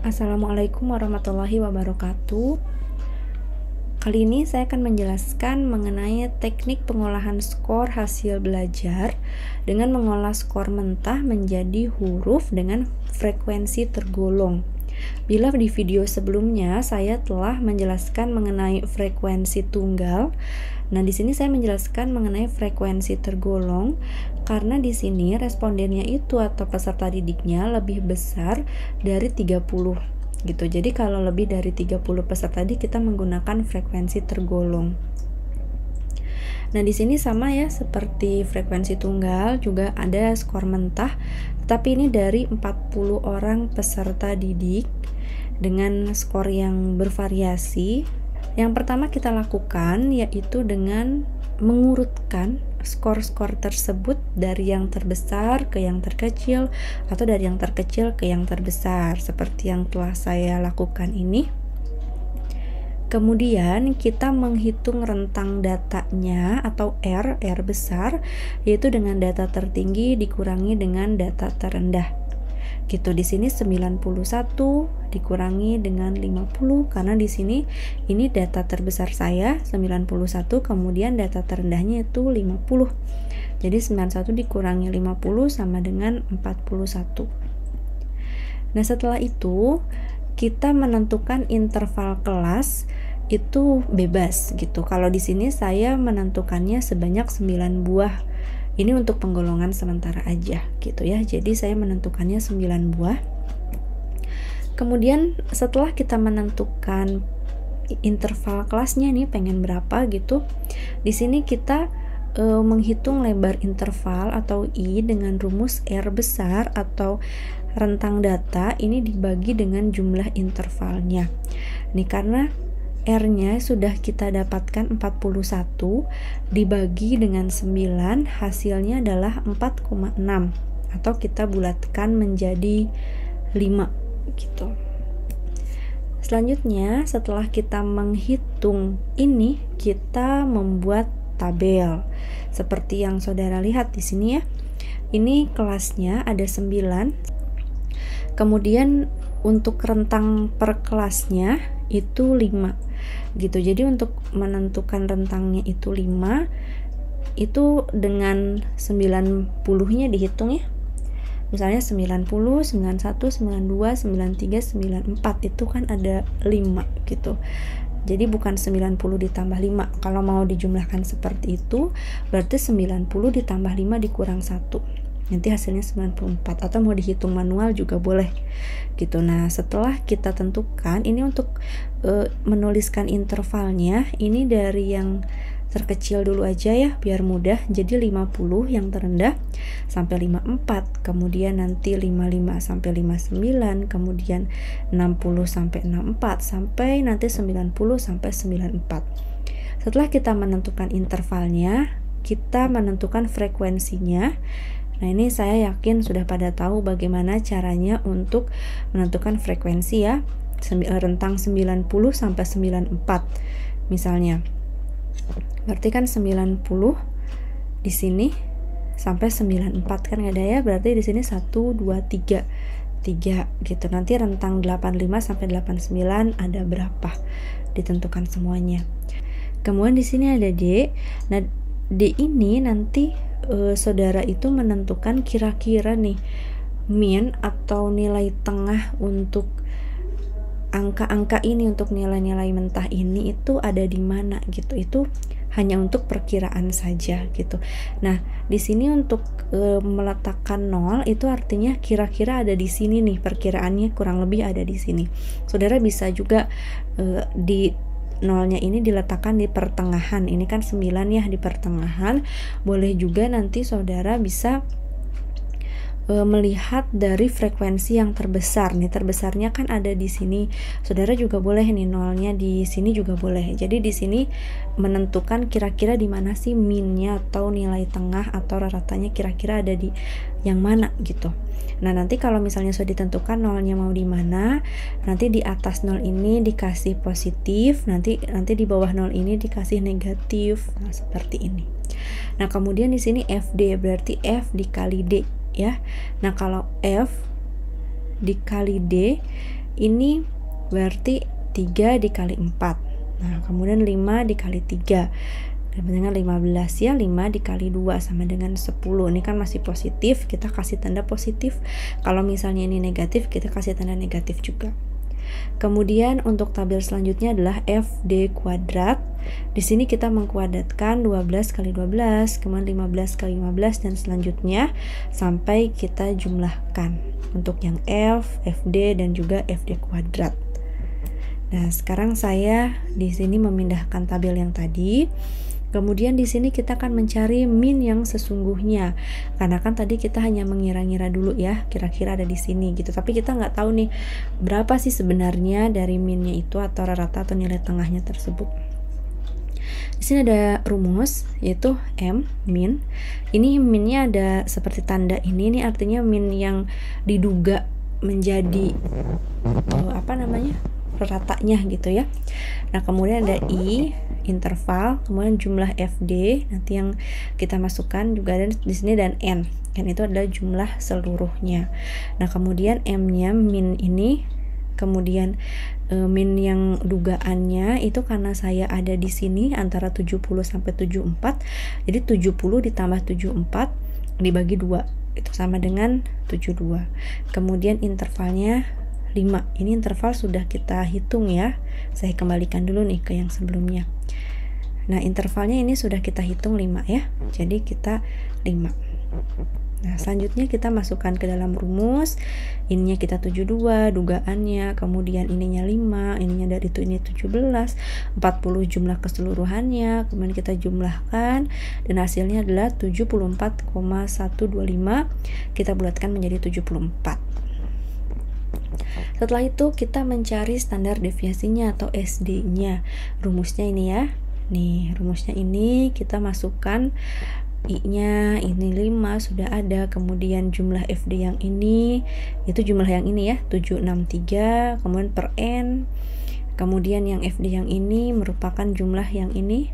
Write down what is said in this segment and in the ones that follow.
Assalamualaikum warahmatullahi wabarakatuh. Kali ini saya akan menjelaskan mengenai teknik pengolahan skor hasil belajar dengan mengolah skor mentah menjadi huruf dengan frekuensi tergolong. Bila di video sebelumnya saya telah menjelaskan mengenai frekuensi tunggal, nah di sini saya menjelaskan mengenai frekuensi tergolong karena di sini respondennya itu atau peserta didiknya lebih besar dari 30 gitu. Jadi kalau lebih dari 30 peserta didik kita menggunakan frekuensi tergolong. Nah, di sini sama ya seperti frekuensi tunggal juga ada skor mentah, tapi ini dari 40 orang peserta didik dengan skor yang bervariasi. Yang pertama kita lakukan yaitu dengan mengurutkan skor-skor tersebut dari yang terbesar ke yang terkecil atau dari yang terkecil ke yang terbesar seperti yang telah saya lakukan ini. Kemudian kita menghitung rentang datanya atau R besar, yaitu dengan data tertinggi dikurangi dengan data terendah. Gitu, di sini 91 dikurangi dengan 50 karena di sini ini data terbesar saya 91, kemudian data terendahnya itu 50. Jadi 91 dikurangi 50 sama dengan 41. Nah, setelah itu kita menentukan interval kelas itu bebas gitu. Kalau di sini saya menentukannya sebanyak 9 buah. Ini untuk penggolongan sementara aja gitu ya. Jadi saya menentukannya 9 buah. Kemudian setelah kita menentukan interval kelasnya nih pengen berapa gitu. Di sini kita menghitung lebar interval atau I dengan rumus R besar atau rentang data ini dibagi dengan jumlah intervalnya. Nih karena R-nya sudah kita dapatkan 41 dibagi dengan 9 hasilnya adalah 4,6 atau kita bulatkan menjadi 5 gitu. Selanjutnya setelah kita menghitung ini kita membuat tabel seperti yang saudara lihat di sini ya. Ini kelasnya ada 9. Kemudian untuk rentang per kelasnya itu 5 gitu. Jadi untuk menentukan rentangnya itu 5 itu dengan 90-nya dihitung ya. Misalnya 90, 91, 92, 93, 94 itu kan ada 5 gitu. Jadi bukan 90 ditambah 5. Kalau mau dijumlahkan seperti itu berarti 90 ditambah 5 dikurang 1. Nanti hasilnya 94 atau mau dihitung manual juga boleh gitu. Nah, setelah kita tentukan ini untuk menuliskan intervalnya ini dari yang terkecil dulu aja ya biar mudah. Jadi 50 yang terendah sampai 54, kemudian nanti 55 sampai 59, kemudian 60 sampai 64 sampai nanti 90 sampai 94. Setelah kita menentukan intervalnya, kita menentukan frekuensinya. Nah, ini saya yakin sudah pada tahu bagaimana caranya untuk menentukan frekuensi ya. Rentang 90 sampai 94 misalnya. Berarti kan 90 di sini sampai 94 kan ada ya. Berarti di sini 1 2 3 gitu. Nanti rentang 85 sampai 89 ada berapa? Ditentukan semuanya. Kemudian di sini ada D. Nah, D ini nanti saudara itu menentukan kira-kira nih mean atau nilai tengah untuk angka-angka ini, untuk nilai-nilai mentah ini itu ada di mana gitu. Itu hanya untuk perkiraan saja gitu. Nah, di sini untuk meletakkan 0 itu artinya kira-kira ada di sini nih, perkiraannya kurang lebih ada di sini. Saudara bisa juga di nolnya ini diletakkan di pertengahan. Ini kan 9 ya di pertengahan. Boleh juga nanti saudara bisa melihat dari frekuensi yang terbesar nih. Terbesarnya kan ada di sini. Saudara juga boleh nih nolnya di sini juga boleh. Jadi di sini menentukan kira-kira di mana sih minnya atau nilai tengah atau rata-ratanya kira-kira ada di yang mana gitu. Nah, nanti kalau misalnya sudah ditentukan nolnya mau di mana, nanti di atas nol ini dikasih positif, nanti di bawah nol ini dikasih negatif. Nah, seperti ini. Nah, kemudian di sini FD berarti F dikali D ya. Nah, kalau F dikali D ini berarti 3 dikali 4. Nah, kemudian 5 dikali 3 sama dengan 15 ya. 5 dikali 2 sama dengan 10. Ini kan masih positif, kita kasih tanda positif. Kalau misalnya ini negatif, kita kasih tanda negatif juga. Kemudian untuk tabel selanjutnya adalah FD kuadrat. Di sini kita mengkuadratkan 12 kali 12, kemudian 15 kali 15 dan selanjutnya sampai kita jumlahkan untuk yang F, FD dan juga FD kuadrat. Nah, sekarang saya di sini memindahkan tabel yang tadi. Kemudian di sini kita akan mencari min yang sesungguhnya. Karena kan tadi kita hanya mengira-ngira dulu ya, kira-kira ada di sini gitu. Tapi kita nggak tahu nih berapa sih sebenarnya dari minnya itu atau rata atau nilai tengahnya tersebut. Di sini ada rumus yaitu M min. Ini minnya ada seperti tanda ini artinya min yang diduga menjadi ratanya gitu ya. Nah, kemudian ada I interval, kemudian jumlah FD nanti yang kita masukkan juga ada di sini dan N. N itu adalah jumlah seluruhnya. Nah, kemudian M-nya min ini, kemudian min yang dugaannya itu karena saya ada di sini antara 70 sampai 74. Jadi 70 ditambah 74 dibagi 2 itu sama dengan 72. Kemudian intervalnya 5. Ini interval sudah kita hitung ya. Saya kembalikan dulu nih ke yang sebelumnya. Nah, intervalnya ini sudah kita hitung 5 ya. Jadi kita 5. Nah, selanjutnya kita masukkan ke dalam rumus. Ininya kita 72, dugaannya, kemudian ininya 5, ininya dari itu ini 17, 40 jumlah keseluruhannya, kemudian kita jumlahkan dan hasilnya adalah 74,125. Kita bulatkan menjadi 74. Setelah itu kita mencari standar deviasinya atau SD-nya. Rumusnya ini ya. Nih, rumusnya ini kita masukkan I-nya, ini 5 sudah ada, kemudian jumlah FD yang ini, itu jumlah yang ini ya, 763, kemudian per N, kemudian yang FD yang ini merupakan jumlah yang ini.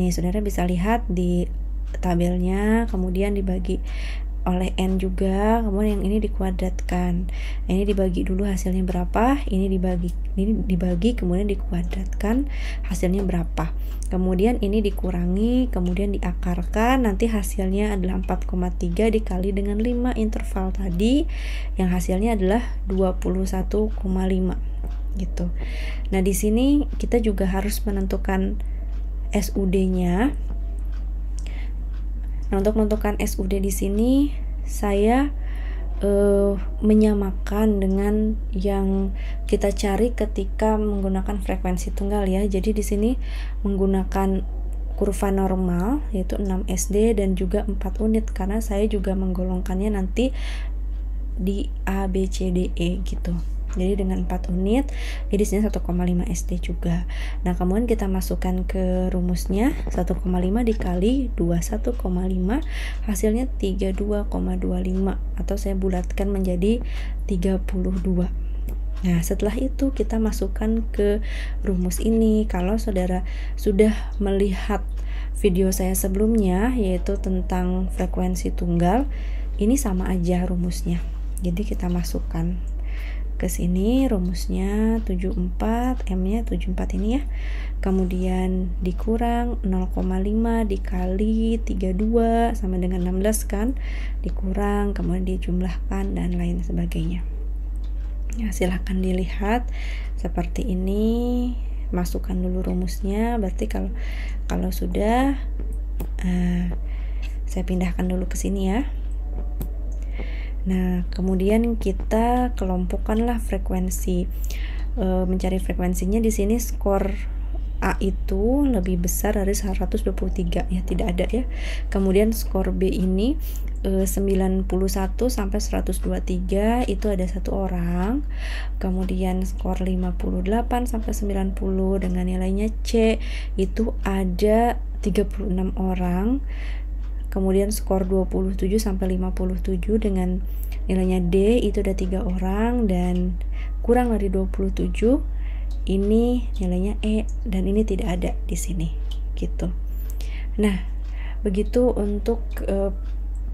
Nih, saudara bisa lihat di tabelnya, kemudian dibagi oleh N juga, kemudian yang ini dikuadratkan. Ini dibagi dulu hasilnya berapa, ini dibagi kemudian dikuadratkan hasilnya berapa. Kemudian ini dikurangi, kemudian diakarkan, nanti hasilnya adalah 4,3 dikali dengan 5 interval tadi, yang hasilnya adalah 21,5 gitu. Nah, di sini kita juga harus menentukan SUD-nya. Nah, untuk menentukan SUD di sini saya menyamakan dengan yang kita cari ketika menggunakan frekuensi tunggal ya. Jadi di sini menggunakan kurva normal yaitu 6 SD dan juga 4 unit karena saya juga menggolongkannya nanti di A, B, C, D, E gitu. Jadi dengan 4 unit, jadi sini 1,5 SD juga. Nah, kemudian kita masukkan ke rumusnya 1,5 dikali 21,5 hasilnya 32,25 atau saya bulatkan menjadi 32. Nah, setelah itu kita masukkan ke rumus ini. Kalau saudara sudah melihat video saya sebelumnya yaitu tentang frekuensi tunggal, ini sama aja rumusnya. Jadi kita masukkan ke sini rumusnya 74, M-nya 74 ini ya. Kemudian dikurang 0,5 dikali 32 sama dengan 16 kan. Dikurang, kemudian dijumlahkan dan lain sebagainya. Ya, silahkan dilihat seperti ini. Masukkan dulu rumusnya. Berarti kalau sudah saya pindahkan dulu ke sini ya. Nah, kemudian kita kelompokkanlah frekuensi. Mencari frekuensinya di sini skor A itu lebih besar dari 123 ya, tidak ada ya. Kemudian skor B ini 91 sampai 123 itu ada 1 orang. Kemudian skor 58 sampai 90 dengan nilainya C itu ada 36 orang. Kemudian skor 27 sampai 57 dengan nilainya D itu ada 3 orang dan kurang dari 27 ini nilainya E dan ini tidak ada di sini gitu. Nah, begitu untuk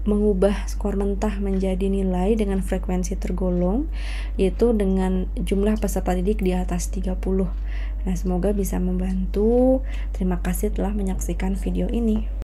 mengubah skor mentah menjadi nilai dengan frekuensi tergolong, yaitu dengan jumlah peserta didik di atas 30. Nah, semoga bisa membantu. Terima kasih telah menyaksikan video ini.